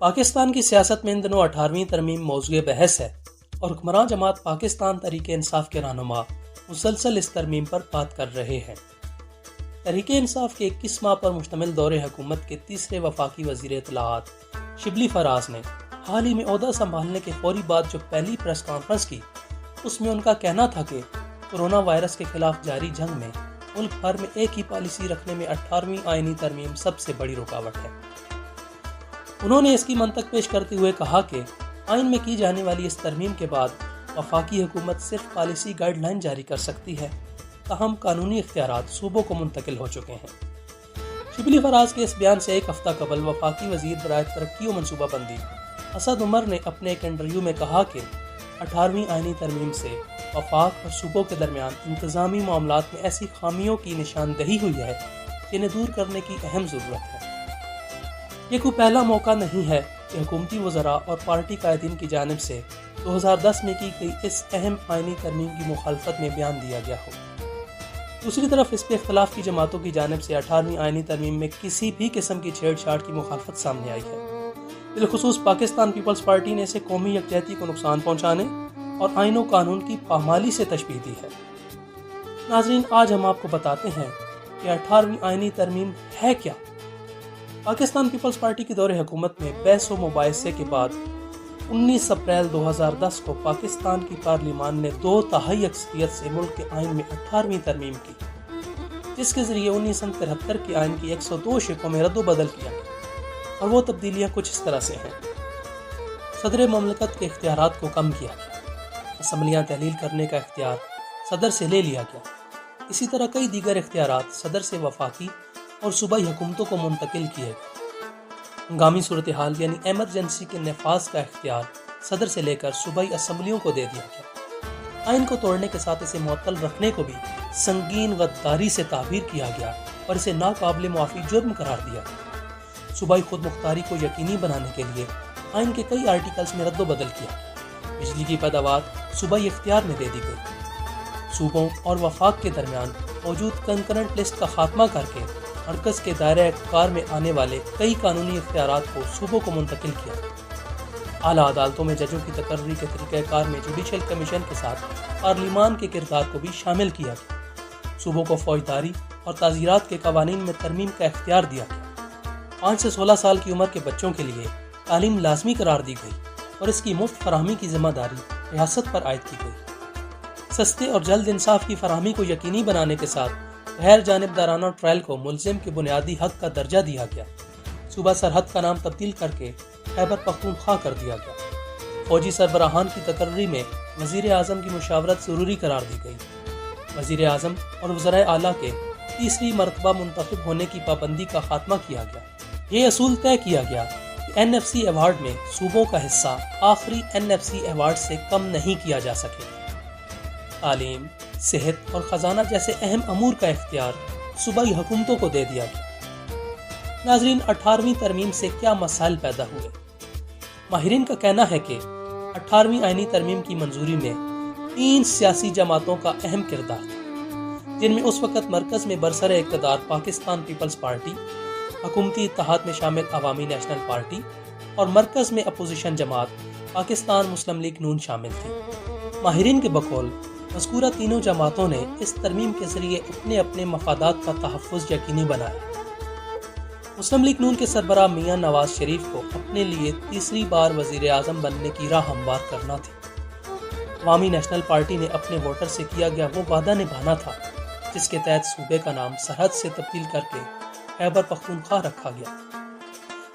پاکستان کی سیاست میں ان دنوں 18ویں ترمیم موضوع بحث ہے اور حکمراں جماعت پاکستان تحریک انصاف کے رہنما مسلسل اس ترمیم پر بات کر رہے ہیں۔ تحریک انصاف کے 21 ماہ پر مشتمل دور حکومت کے تیسرے وفاقی وزیر اطلاعات شبلی فراز نے حال ہی میں عہدہ سنبھالنے کے فوری بعد جو پہلی پریس کانفرنس کی، اس میں ان کا کہنا تھا کہ کورونا وائرس کے خلاف جاری جنگ میں ملک بھر میں ایک ہی پالیسی رکھنے میں 18ویں آئینی ترمیم سب سے بڑی رکاوٹ ہے۔ انہوں نے اس کی منطق پیش کرتے ہوئے کہا کہ آئین میں کی جانے والی اس ترمیم کے بعد وفاقی حکومت صرف پالیسی گائیڈ لائن جاری کر سکتی ہے، تاہم قانونی اختیارات صوبوں کو منتقل ہو چکے ہیں۔ شبلی فراز کے اس بیان سے ایک ہفتہ قبل وفاقی وزیر برائے ترقی و منصوبہ بندی اسد عمر نے اپنے ایک انٹرویو میں کہا کہ 18ویں آئینی ترمیم سے وفاق اور صوبوں کے درمیان انتظامی معاملات میں ایسی خامیوں کی نشاندہی ہوئی ہے جنہیں دور کرنے کی اہم ضرورت ہے۔ یہ کوئی پہلا موقع نہیں ہے کہ حکومتی وزراء اور پارٹی قائدین کی جانب سے 2010 میں کی گئی اس اہم آئینی ترمیم کی مخالفت میں بیان دیا گیا ہو۔ دوسری طرف اس پہ اختلاف کی جماعتوں کی جانب سے 18ویں آئینی ترمیم میں کسی بھی قسم کی چھیڑ چھاڑ کی مخالفت سامنے آئی ہے۔ بالخصوص پاکستان پیپلز پارٹی نے اسے قومی یکجہتی کو نقصان پہنچانے اور آئین و قانون کی پامالی سے تشبیہ دی ہے۔ ناظرین، آج ہم آپ کو بتاتے ہیں کہ 18ویں آئینی ترمیم ہے کیا۔ پاکستان پیپلز پارٹی کے دور حکومت میں بحث و مباحثے کے بعد 19 اپریل 2010 کو پاکستان کی پارلیمان نے 2/3 اکثریت سے ملک کے آئین میں 18ویں ترمیم کی، جس کے ذریعے 1973 کے آئین کی 102 شقوں میں رد و بدل کیا گیا، اور وہ تبدیلیاں کچھ اس طرح سے ہیں۔ صدر مملکت کے اختیارات کو کم کیا گیا، اسمبلیاں تحلیل کرنے کا اختیار صدر سے لے لیا گیا، اسی طرح کئی دیگر اختیارات صدر سے وفاقی اور صوبائی حکومتوں کو منتقل کیے گئے۔ ہنگامی صورتحال یعنی ایمرجنسی کے نفاذ کا اختیار صدر سے لے کر صوبائی اسمبلیوں کو دے دیا گیا۔ آئین کو توڑنے کے ساتھ اسے معطل رکھنے کو بھی سنگین غداری سے تعبیر کیا گیا اور اسے ناقابل معافی جرم قرار دیا گیا۔ صوبائی خود مختاری کو یقینی بنانے کے لیے آئین کے کئی آرٹیکلز میں رد و بدل کیا گیا۔ بجلی کی پیداوار صوبائی اختیار میں دے دی گئی۔ صوبوں اور وفاق کے درمیان موجود کنکرنٹ لسٹ کا خاتمہ کر کے مرکز کے دائرہ کار میں آنے والے کئی قانونی اختیارات کو صوبوں کو منتقل کیا۔ اعلیٰ عدالتوں میں ججوں کی تقرری کے طریقہ کار میں جوڈیشل کمیشن کے ساتھ پارلیمان کے کردار کو بھی شامل کیا گیا۔ صوبوں کو فوجداری اور تعزیرات کے قوانین میں ترمیم کا اختیار دیا گیا۔ 5 سے 16 سال کی عمر کے بچوں کے لیے تعلیم لازمی قرار دی گئی اور اس کی مفت فراہمی کی ذمہ داری ریاست پر عائد کی گئی۔ سستے اور جلد انصاف کی فراہمی کو یقینی بنانے کے ساتھ غیر جانبدارانہ ٹرائل کو ملزم کے بنیادی حق کا درجہ دیا گیا۔ صوبہ سرحد کا نام تبدیل کر کے خیبر پختونخوا کر دیا گیا۔ فوجی سربراہان کی تقرری میں وزیر اعظم کی مشاورت ضروری قرار دی گئی۔ وزیر اعظم اور وزرائے اعلیٰ کے تیسری مرتبہ منتخب ہونے کی پابندی کا خاتمہ کیا گیا۔ یہ اصول طے کیا گیا کہ NFC ایوارڈ میں صوبوں کا حصہ آخری NFC ایوارڈ سے کم نہیں کیا جا سکے۔ تعلیم، صحت اور خزانہ جیسے اہم امور کا اختیار صوبائی حکومتوں کو دے دیا گیا۔ ناظرین، 18ویں ترمیم سے کیا مسائل پیدا ہوئے؟ ماہرین کا کہنا ہے کہ 18ویں آئینی ترمیم کی منظوری میں 3 سیاسی جماعتوں کا اہم کردار تھا، جن میں اس وقت مرکز میں برسر اقتدار پاکستان پیپلز پارٹی، حکومتی اتحاد میں شامل عوامی نیشنل پارٹی اور مرکز میں اپوزیشن جماعت پاکستان مسلم لیگ نون شامل تھی۔ ماہرین کے بقول مذکورہ تینوں جماعتوں نے اس ترمیم کے ذریعے اپنے مفادات کا تحفظ یقینی بنایا۔ مسلم لیگ نون کے سربراہ میاں نواز شریف کو اپنے لیے تیسری بار وزیر اعظم بننے کی راہ ہموار کرنا تھی۔ عوامی نیشنل پارٹی نے اپنے ووٹر سے کیا گیا وہ وعدہ نبھانا تھا جس کے تحت صوبے کا نام سرحد سے تبدیل کر کے خیبر پختونخوا رکھا گیا،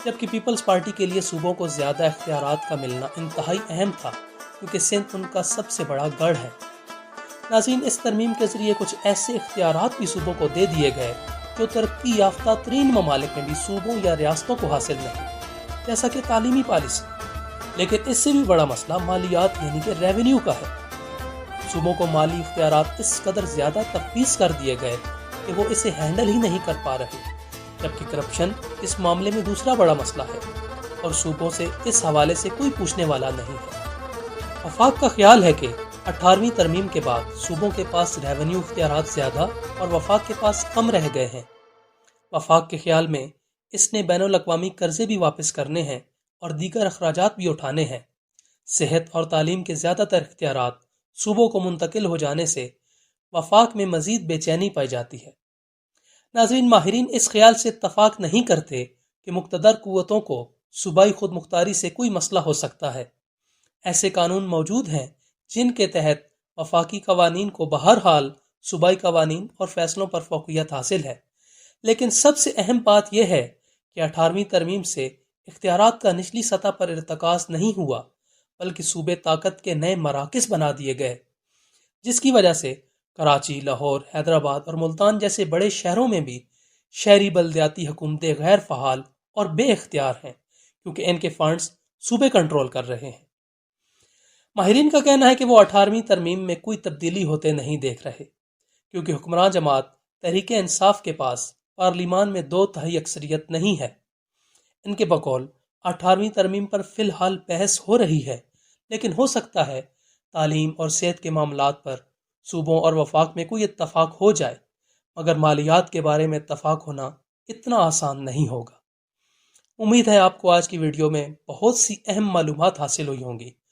جبکہ پیپلز پارٹی کے لیے صوبوں کو زیادہ اختیارات کا ملنا انتہائی اہم تھا، کیونکہ سندھ ان کا سب سے بڑا گڑھ ہے۔ ناظرین، اس ترمیم کے ذریعے کچھ ایسے اختیارات بھی صوبوں کو دے دیے گئے جو ترقی یافتہ ترین ممالک میں بھی صوبوں یا ریاستوں کو حاصل نہیں، جیسا کہ تعلیمی پالیسی۔ لیکن اس سے بھی بڑا مسئلہ مالیات یعنی کہ ریونیو کا ہے۔ صوبوں کو مالی اختیارات اس قدر زیادہ تفویض کر دیے گئے کہ وہ اسے ہینڈل ہی نہیں کر پا رہے، جبکہ کرپشن اس معاملے میں دوسرا بڑا مسئلہ ہے اور صوبوں سے اس حوالے سے کوئی پوچھنے والا نہیں ہے۔ وفاق کا خیال ہے کہ 18ویں ترمیم کے بعد صوبوں کے پاس ریونیو اختیارات زیادہ اور وفاق کے پاس کم رہ گئے ہیں۔ وفاق کے خیال میں اس نے بین الاقوامی قرضے بھی واپس کرنے ہیں اور دیگر اخراجات بھی اٹھانے ہیں۔ صحت اور تعلیم کے زیادہ تر اختیارات صوبوں کو منتقل ہو جانے سے وفاق میں مزید بے چینی پائی جاتی ہے۔ ناظرین، ماہرین اس خیال سے اتفاق نہیں کرتے کہ مقتدر قوتوں کو صوبائی خود مختاری سے کوئی مسئلہ ہو سکتا ہے۔ ایسے قانون موجود ہیں جن کے تحت وفاقی قوانین کو بہرحال صوبائی قوانین اور فیصلوں پر فوقیت حاصل ہے، لیکن سب سے اہم بات یہ ہے کہ 18ویں ترمیم سے اختیارات کا نچلی سطح پر ارتکاز نہیں ہوا، بلکہ صوبے طاقت کے نئے مراکز بنا دیے گئے، جس کی وجہ سے کراچی، لاہور، حیدرآباد اور ملتان جیسے بڑے شہروں میں بھی شہری بلدیاتی حکومتیں غیر فعال اور بے اختیار ہیں، کیونکہ ان کے فنڈز صوبے کنٹرول کر رہے ہیں۔ ماہرین کا کہنا ہے کہ وہ 18ویں ترمیم میں کوئی تبدیلی ہوتے نہیں دیکھ رہے، کیونکہ حکمراں جماعت تحریک انصاف کے پاس پارلیمان میں 2/3 اکثریت نہیں ہے۔ ان کے بقول 18ویں ترمیم پر فی الحال بحث ہو رہی ہے، لیکن ہو سکتا ہے تعلیم اور صحت کے معاملات پر صوبوں اور وفاق میں کوئی اتفاق ہو جائے، مگر مالیات کے بارے میں اتفاق ہونا اتنا آسان نہیں ہوگا۔ امید ہے آپ کو آج کی ویڈیو میں بہت سی اہم معلومات حاصل ہوئی ہوں گی۔